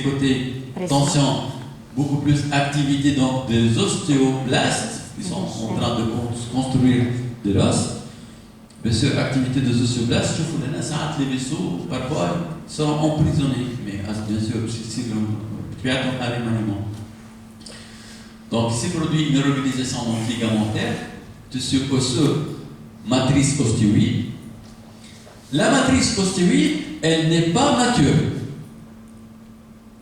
côté tension, beaucoup plus activité donc des ostéoblastes qui sont en train de construire de l'os. Bien sûr, activité des ostéoblastes, je vous donne ça, les vaisseaux parfois sont emprisonnés, mais bien sûr, c'est le alimentaire. Donc, ici produit une remobilisation ligamentaire, tissu osseux, matrice ostéoïde. La matrice ostéoïde, elle n'est pas mature.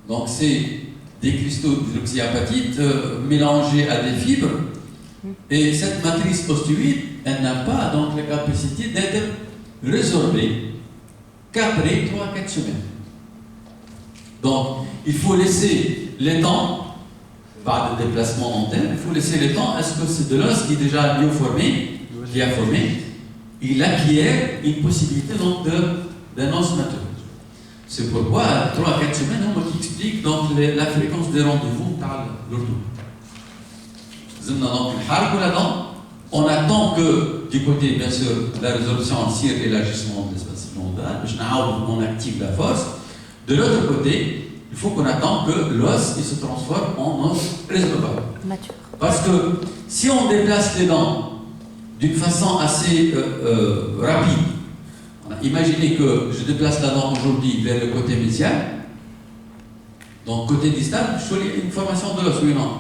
Donc, c'est des cristaux d'hydroxyapatite mélangés à des fibres. Et cette matrice ostéoïde, elle n'a pas donc la capacité d'être résorbée qu'après 3-4 semaines. Donc, il faut laisser le temps, pas de déplacement dentaire, il faut laisser le temps à ce que c'est de l'os qui est déjà bien formé, qui a formé, il acquiert une possibilité donc d'un os mature. C'est pourquoi, à 3-4 semaines, on explique donc la fréquence des rendez-vous par l'ortho. On attend que, du côté, bien sûr, la résolution en cire et l'élargissement de l'espace frontal, on active la force. De l'autre côté, il faut qu'on attend que l'os se transforme en os résorbable. Parce que si on déplace les dents d'une façon assez rapide, imaginez que je déplace la dent aujourd'hui vers le côté médial, donc côté distal, je fais une formation de l'os, oui non.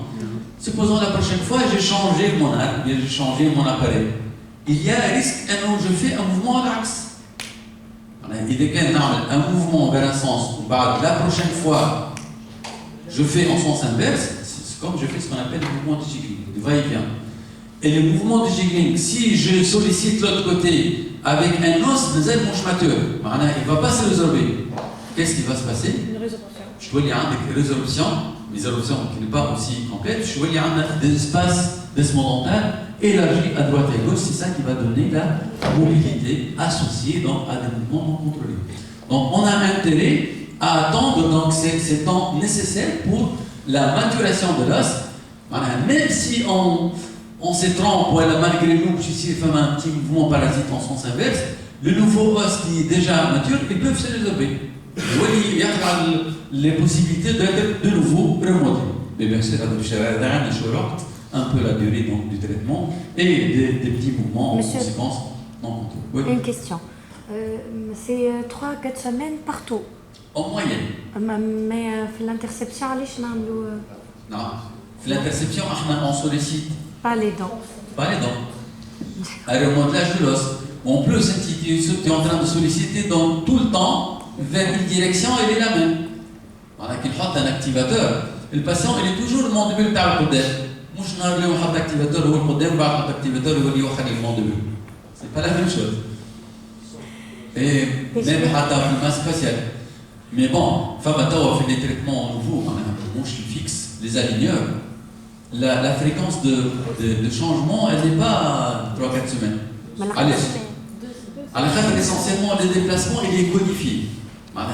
Supposons la prochaine fois, j'ai changé mon arc, j'ai changé mon appareil. Il y a un risque que je fais un mouvement à l'axe. Il y a un mouvement vers un sens, la prochaine fois, je fais en sens inverse, c'est comme je fais ce qu'on appelle le mouvement de jiggling, de va-et-vient. Et le mouvement de jiggling, si je sollicite l'autre côté avec un os, il ne va pas se résorber. Qu'est-ce qui va se passer? Une résorption. Je vois qu'il y a une résorption qui n'est pas aussi complète. Je vois qu'il y a des espaces d'esmodentales élargis à droite et à gauche. C'est ça qui va donner la mobilité associée donc, à des mouvements non contrôlés. Donc on a intérêt à attendre donc, ces temps nécessaires pour la maturation de l'os. Même si on se trompe, malgré nous, si on fait un petit mouvement parasite en sens inverse, le nouveau os qui est déjà mature, ils peuvent se résorber. Il y a les possibilités d'être de nouveau remodelés. Mais bien sûr, un peu la durée donc, du traitement et des petits mouvements en conséquence non contrôlés. Une question. C'est 3-4 semaines partout. En moyenne. Mais l'interception, non. L'interception, on sollicite. Pas les dents. Pas les dents. Un remodelage de l'os. En plus, tu es en train de solliciter donc, tout le temps vers une direction, elle est la même. Voilà qu'il faut un activateur. Le patient, il est toujours le mandibule par le côté. Moi, je n'ai pas d'activateur, ou le côté, ou l'activateur, ou le mandibule. C'est pas la même chose. Et même le masse faciale. Mais bon, on fait des traitements nouveaux, on a un mouche fixe, les aligneurs. La fréquence de changement, elle n'est pas 3-4 semaines. Allez. Essentiellement, le déplacement, il est codifié.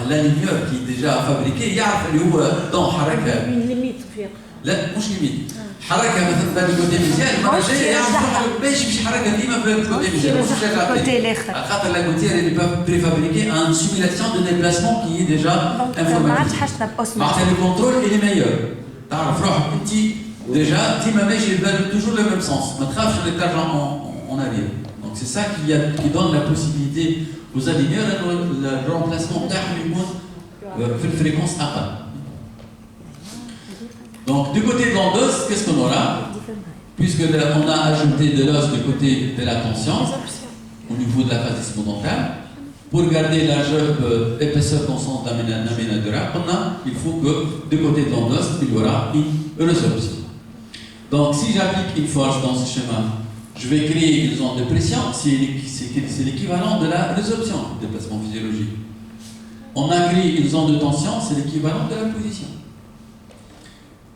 L'aligneur qui est déjà fabriqué, il y a dans حركة. Une limite. لا مش ليميت. حركة مثلا في الكوتي مزيان المرة الجاية يعرف باش يمشي حركة ديما في الكوتي مزيان. خاطر la gouttière elle n'est pas préfabriquée à une simulation de déplacement qui est déjà informatique. Le contrôle il est meilleur. تعرف روحك أنت déjà ديما ماشي toujours le même sens. ما تخافش اللي ترجع en arrière. Donc c'est ça qui donne la possibilité aux aligneurs le remplacement de la fréquence APA. Donc, du côté de l'endos, qu'est-ce qu'on aura? Puisqu'on a ajouté de l'os du côté de la tension, au niveau de la phase esmodentale, pour garder largeur, épaisseur constante d'aménageur, il faut que du côté de l'endos, il y aura une résorption. Donc, si j'applique une force dans ce schéma, je vais créer une zone de pression, c'est l'équivalent de la résorption, du déplacement physiologique. On a créé une zone de tension, c'est l'équivalent de la position.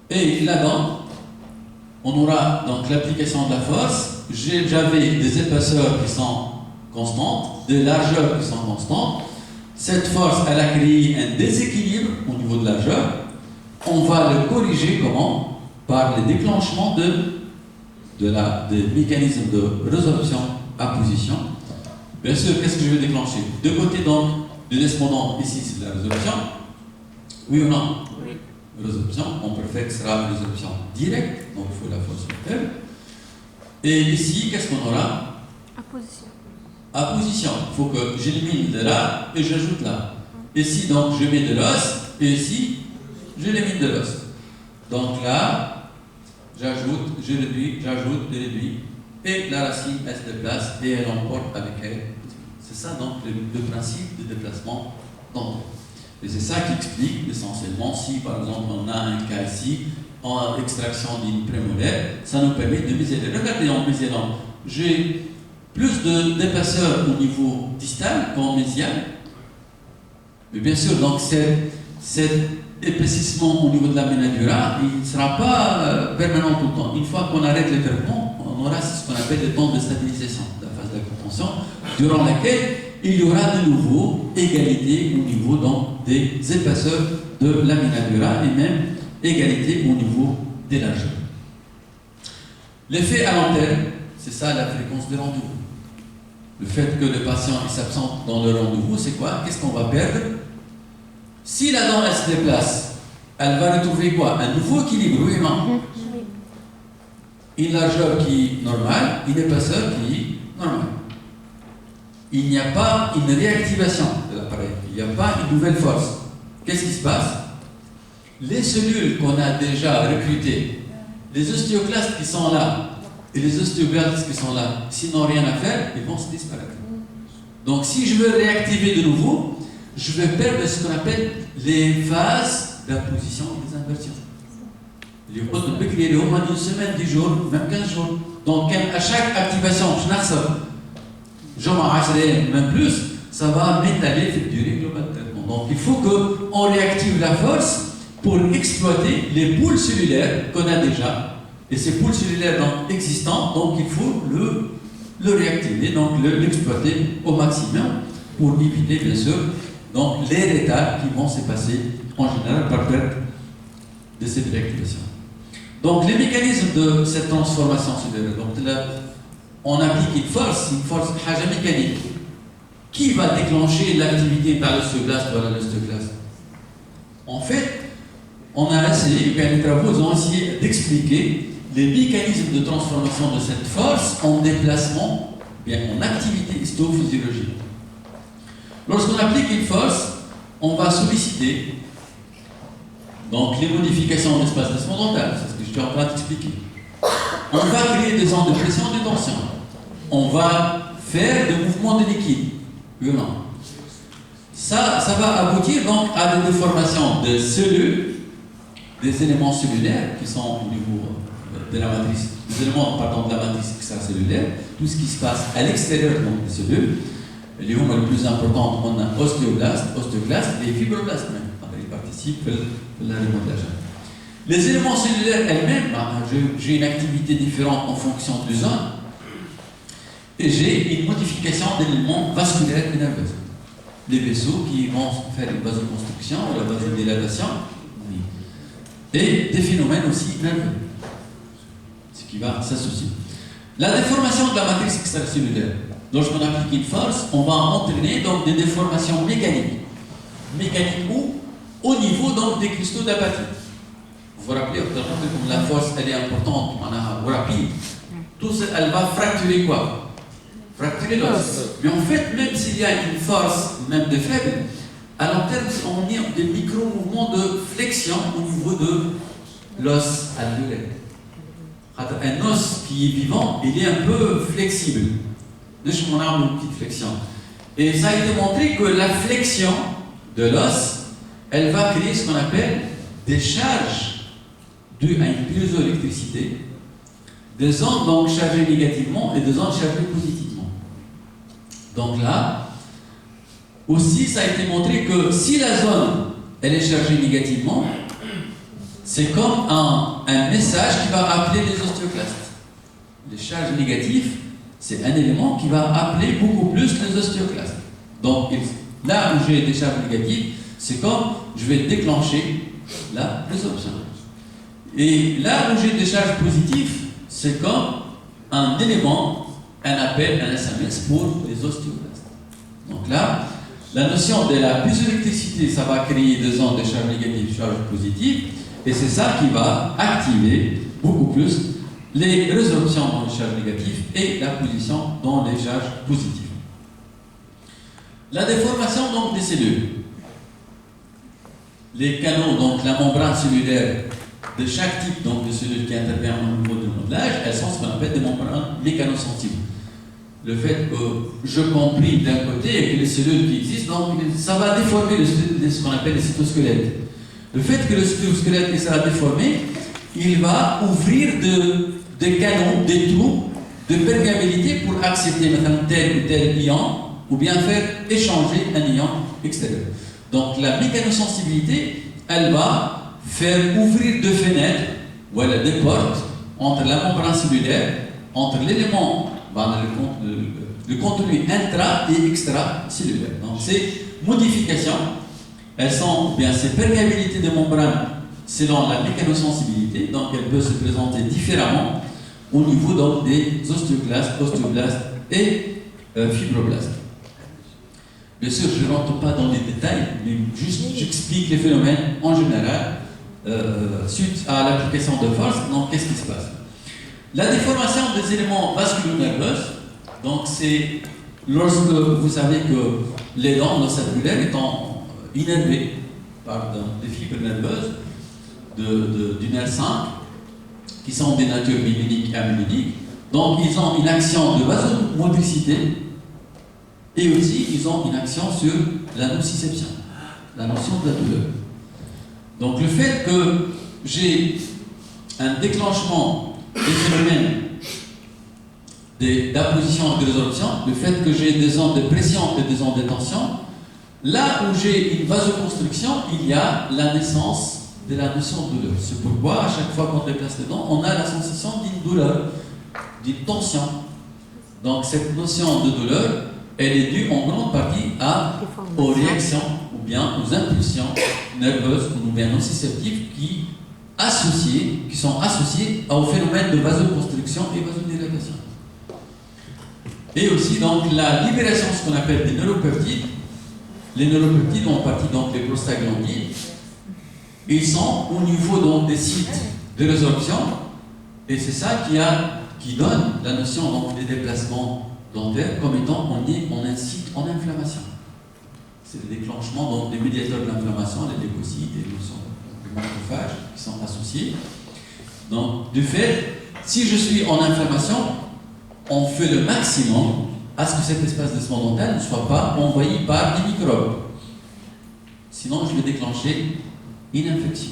Et là-dedans, on aura donc l'application de la force. J'avais des épaisseurs qui sont constantes, des largeurs qui sont constantes. Cette force, elle a créé un déséquilibre au niveau de largeur. On va le corriger comment? Par le déclenchement des mécanismes de résorption à position. Bien sûr, qu'est-ce que je vais déclencher? De côté donc du descendant, ici c'est la résorption. Oui ou non? résorption, on préfère que ce sera une résorption directe, donc il faut la force faible. Et ici, qu'est-ce qu'on aura? Apposition. Apposition. Il faut que j'élimine de là et j'ajoute là. Ici, donc, je mets de l'os, et ici, j'élimine de l'os. Donc là, j'ajoute, je réduis, j'ajoute, je réduis, et la racine, elle se déplace et elle emporte avec elle. C'est ça donc le principe de déplacement d'endroit. Et c'est ça qui explique essentiellement si par exemple on a un cas ici en extraction d'une prémolaire, ça nous permet de mesurer. Regardez en mesurant, j'ai plus d'épaisseur au niveau distal qu'en mésial. Mais bien sûr, donc cet épaississement au niveau de la ménadura, il ne sera pas permanent tout le temps. Une fois qu'on arrête le traitement, on aura ce qu'on appelle le temps de stabilisation de la phase de contention, durant laquelle il y aura de nouveau égalité au niveau donc, des épaisseurs de la ménadura et même égalité au niveau des largeurs. L'effet à long terme, c'est ça la fréquence des rendez-vous. Le fait que le patient s'absente dans le rendez-vous, c'est quoi? Qu'est-ce qu'on va perdre? Si la dent elle se déplace, elle va retrouver quoi? Un nouveau équilibre, oui, non? Une largeur qui est normale, une épaisseur qui est normale. Il n'y a pas une réactivation de l'appareil, il n'y a pas une nouvelle force. Qu'est-ce qui se passe? Les cellules qu'on a déjà recrutées, les ostéoclastes qui sont là et les ostéoblastes qui sont là, s'ils n'ont rien à faire, ils vont se disparaître. Donc si je veux réactiver de nouveau, je vais perdre ce qu'on appelle les phases d'apposition et des inversions. Il peut créer au moins une semaine, 10 jours, même 15 jours. Donc à chaque activation, même plus, ça va m'étaler cette durée globale de traitement. Donc il faut qu'on réactive la force pour exploiter les poules cellulaires qu'on a déjà. Et ces poules cellulaires donc, existantes, donc il faut le réactiver, donc l'exploiter au maximum pour éviter bien sûr donc, les retards qui vont se passer en général par perte de cette réactivation. Donc les mécanismes de cette transformation cellulaire, donc là, on applique une force haja mécanique. Qui va déclencher l'activité par l'ostéoblaste ou l'ostéoclaste? En fait, on a essayé, les travaux ont essayé d'expliquer les mécanismes de transformation de cette force en déplacement, bien en activité histophysiologique. Lorsqu'on applique une force, on va solliciter donc les modifications de l'espace descendantal, c'est ce que j'étais en train d'expliquer. On va créer des ondes de pression et de tension. On va faire des mouvements de liquide. Violents. Ça va aboutir donc à des déformations de cellules, des éléments cellulaires qui sont au niveau de la matrice, des éléments de la matrice extracellulaire, tout ce qui se passe à l'extérieur des cellules. Les le plus important, on a ostéoblastes, ostéoclastes et fibroblastes même. Ils participent à la remontage. Les éléments cellulaires elles-mêmes, j'ai une activité différente en fonction des zones et j'ai une modification d'éléments vasculaires et nerveux. Les vaisseaux qui vont faire une vasoconstriction ou la vasodilatation et des phénomènes aussi nerveux, ce qui va s'associer. La déformation de la matrice extracellulaire. Lorsqu'on applique une force, on va entraîner donc des déformations mécaniques. Mécaniques où? Au niveau donc des cristaux d'apatite. Vous vous rappelez, comme la force elle est importante, rapide, tout ça, elle va fracturer quoi? Fracturer l'os. Mais en fait, même s'il y a une force, même de faible, à long terme, on est des micro-mouvements de flexion au niveau de l'os alvéolaire. Un os qui est vivant, il est un peu flexible. On a une petite flexion. Et ça a été montré que la flexion de l'os, elle va créer ce qu'on appelle des charges dues à une piezoélectricité, des ondes donc chargées négativement et des ondes chargées positivement. Donc là, aussi ça a été montré que si la zone elle est chargée négativement, c'est comme un message qui va appeler les ostéoclastes. Les charges négatives, c'est un élément qui va appeler beaucoup plus les ostéoclastes. Donc là où j'ai des charges négatives, c'est comme je vais déclencher la résorption. Et là où j'ai des charges positives, c'est comme un élément, un appel, un SMS pour les ostéoclastes. Donc là, la notion de la piezoélectricité, ça va créer des ondes de charges négatives, charges positives, Et c'est ça qui va activer beaucoup plus les résorptions dans les charges négatives et la position dans les charges positives. La déformation donc des cellules. Les canaux, donc la membrane cellulaire de chaque type donc, de cellules qui intervient au niveau du modelage, elles sont ce qu'on appelle des membranes mécanosensibles. Le fait que je comprime d'un côté et que les cellules qui existent, donc ça va déformer ce qu'on appelle les cytosquelettes. Le fait que le cytosquelette sera déformé, il va ouvrir des canaux, des trous de perméabilité pour accepter maintenant tel ou tel ion, ou bien faire échanger un ion extérieur. Donc la mécanosensibilité, elle va faire ouvrir deux fenêtres, voilà, des portes entre la membrane cellulaire, entre l'élément, le contenu intra et extra-cellulaire. Donc ces modifications, elles sont, bien, ces perméabilités de membrane selon la mécanosensibilité, donc elles peuvent se présenter différemment au niveau donc, des ostéoclastes, ostéoblastes et fibroblastes. Bien sûr, je ne rentre pas dans les détails, mais juste j'explique les phénomènes en général suite à l'application de force. Donc, qu'est-ce qui se passe? La déformation des éléments vasculo-nerveux, donc c'est lorsque vous savez que les dents nocellulaires étant innervées par des fibres nerveuses du nerf 5, qui sont des natures myéliques et amyloïdiques, donc ils ont une action de vasomotricité. Et aussi, ils ont une action sur la nociception, la notion de la douleur. Donc, le fait que j'ai un déclenchement des phénomènes d'apposition et de résorption, le fait que j'ai des ondes de pression et des ondes de tension, là où j'ai une vasoconstriction, il y a la naissance de la notion de douleur. C'est pourquoi, à chaque fois qu'on déplace les dents, on a la sensation d'une douleur, d'une tension. Donc, cette notion de douleur, elle est due en grande partie aux réactions ou bien aux impulsions nerveuses ou bien nociceptives qui sont associées au phénomène de vasoconstriction et vasodilatation. Et aussi donc la libération, ce qu'on appelle des neuropeptides. Les neuropeptides ont partie donc des prostaglandines. Ils sont au niveau donc des sites de résorption et c'est ça qui donne la notion donc des déplacements dentaire comme étant on incite en inflammation. C'est le déclenchement donc, des médiateurs de l'inflammation, les leucocytes et les macrophages qui sont associés. Donc, du fait, si je suis en inflammation, on fait le maximum à ce que cet espace d'espace dentaire ne soit pas envahi par des microbes. Sinon, je vais déclencher une infection.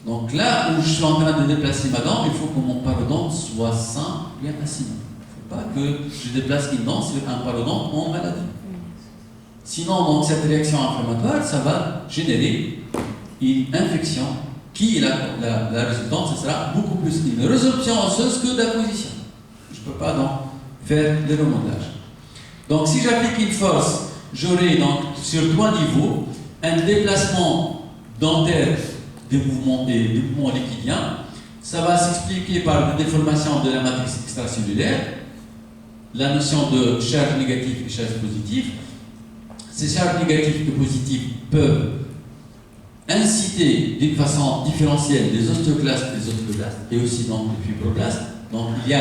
Donc là où je suis en train de déplacer ma dent, il faut que mon parodonte soit sain, bien assis. Pas que je déplace une dent sur un parodonte en maladie. Sinon, donc, cette réaction inflammatoire, ça va générer une infection qui, la résultante, ce sera beaucoup plus une résorption osseuse que d'apposition. Je ne peux pas donc faire le remontage. Donc, si j'applique une force, j'aurai donc sur 3 niveaux un déplacement dentaire des mouvements liquidiens. Ça va s'expliquer par des déformations de la matrice extracellulaire, la notion de charge négative et charge positive. Ces charges négatives et positives peuvent inciter d'une façon différentielle les ostéoclastes et les osteoblastes et aussi donc les fibroblastes. Donc il y a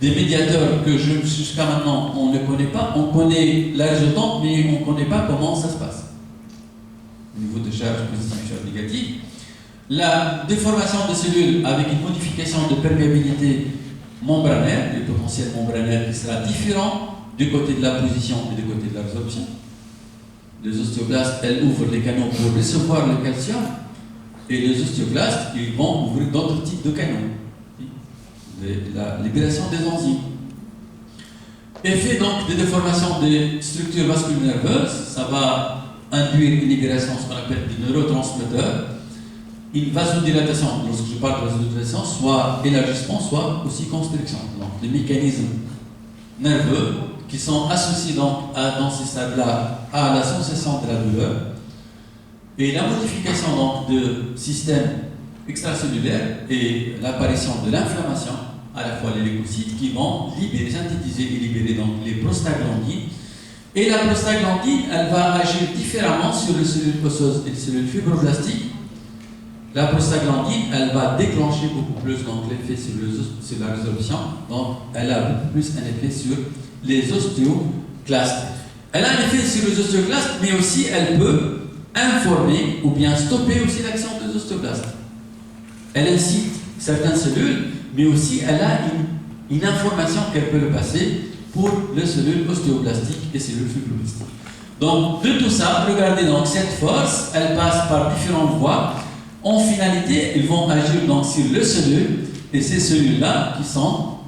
des médiateurs que jusqu'à maintenant on ne connaît pas. On connaît la résultante, mais on ne connaît pas comment ça se passe. Au niveau de charge positive et charge négative. La déformation des cellules avec une modification de perméabilité membranaire, le potentiel membranaire qui sera différent du côté de la position et du côté de la résorption. Les ostéoblastes, elles ouvrent les canaux pour recevoir le calcium et les ostéoclastes, ils vont ouvrir d'autres types de canaux. La libération des enzymes. Effet donc des déformations des structures vasculo-nerveuses, ça va induire une libération, ce qu'on appelle des neurotransmetteurs, une vasodilatation, lorsque je parle de vasodilatation, soit élargissement, soit aussi constriction. Donc, les mécanismes nerveux qui sont associés donc dans ces stades-là à la sensation de la douleur et la modification donc de système extracellulaire et l'apparition de l'inflammation, à la fois les leucocytes qui vont libérer, synthétiser et libérer donc les prostaglandines. Et la prostaglandine, elle va agir différemment sur les cellules osseuses et les cellules fibroblastiques. la prostaglandine, elle va déclencher beaucoup plus l'effet sur la résolution, donc elle a beaucoup plus un effet sur les ostéoclastes. Elle a un effet sur les ostéoclastes, mais aussi elle peut informer ou bien stopper aussi l'action des ostéoclastes. Elle incite certaines cellules, mais aussi elle a une information qu'elle peut le passer pour les cellules ostéoblastiques et cellules fibroblastiques. Donc, de tout ça, regardez donc cette force, elle passe par différentes voies. En finalité, ils vont agir donc sur les cellules, et ces cellules-là qui sont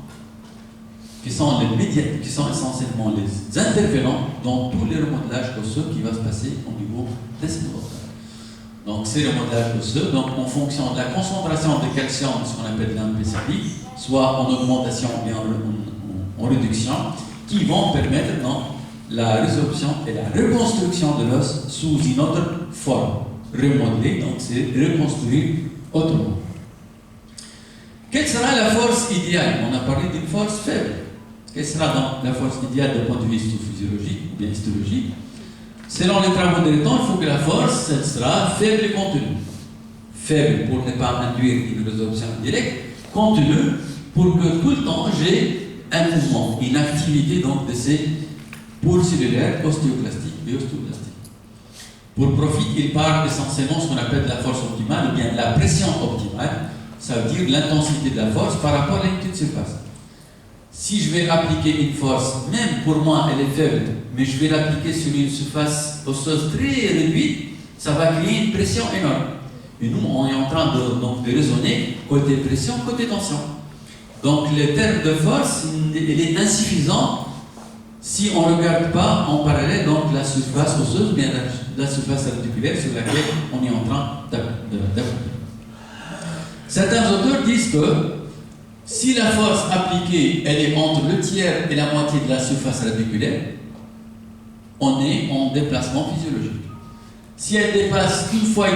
les médias, qui sont essentiellement les intervenants dans tous les remodelages osseux qui va se passer au niveau des spinaux. Donc, ces remodelages osseux, donc en fonction de la concentration de calcium, ce qu'on appelle l'AMPCI, soit en augmentation ou bien en réduction, qui vont permettre donc la résorption et la reconstruction de l'os sous une autre forme. Remodeler, donc c'est reconstruire autrement. Quelle sera la force idéale? On a parlé d'une force faible. Quelle sera donc la force idéale du point de vue histophysiologique ou bien histologique? Selon les travaux de Letton, il faut que la force elle sera faible et contenue. Faible pour ne pas induire une résorption directe, contenue pour que tout le temps j'ai un mouvement, une activité donc de ces pôles cellulaires ostéoclastiques et ostéoblastiques. Pour profit, il parle essentiellement de ce qu'on appelle la force optimale ou bien la pression optimale, ça veut dire l'intensité de la force par rapport à l'unité de surface. Si je vais appliquer une force, même pour moi elle est faible, mais je vais l'appliquer sur une surface osseuse très réduite, ça va créer une pression énorme. Et nous, on est en train de raisonner côté pression, côté tension. Donc le terme de force, il est insuffisant si on ne regarde pas en parallèle donc la surface osseuse, bien la surface articulaire sur laquelle on est en train d'appliquer. Certains auteurs disent que si la force appliquée elle est entre le tiers et la moitié de la surface radiculaire, on est en déplacement physiologique. Si elle dépasse 1,5 fois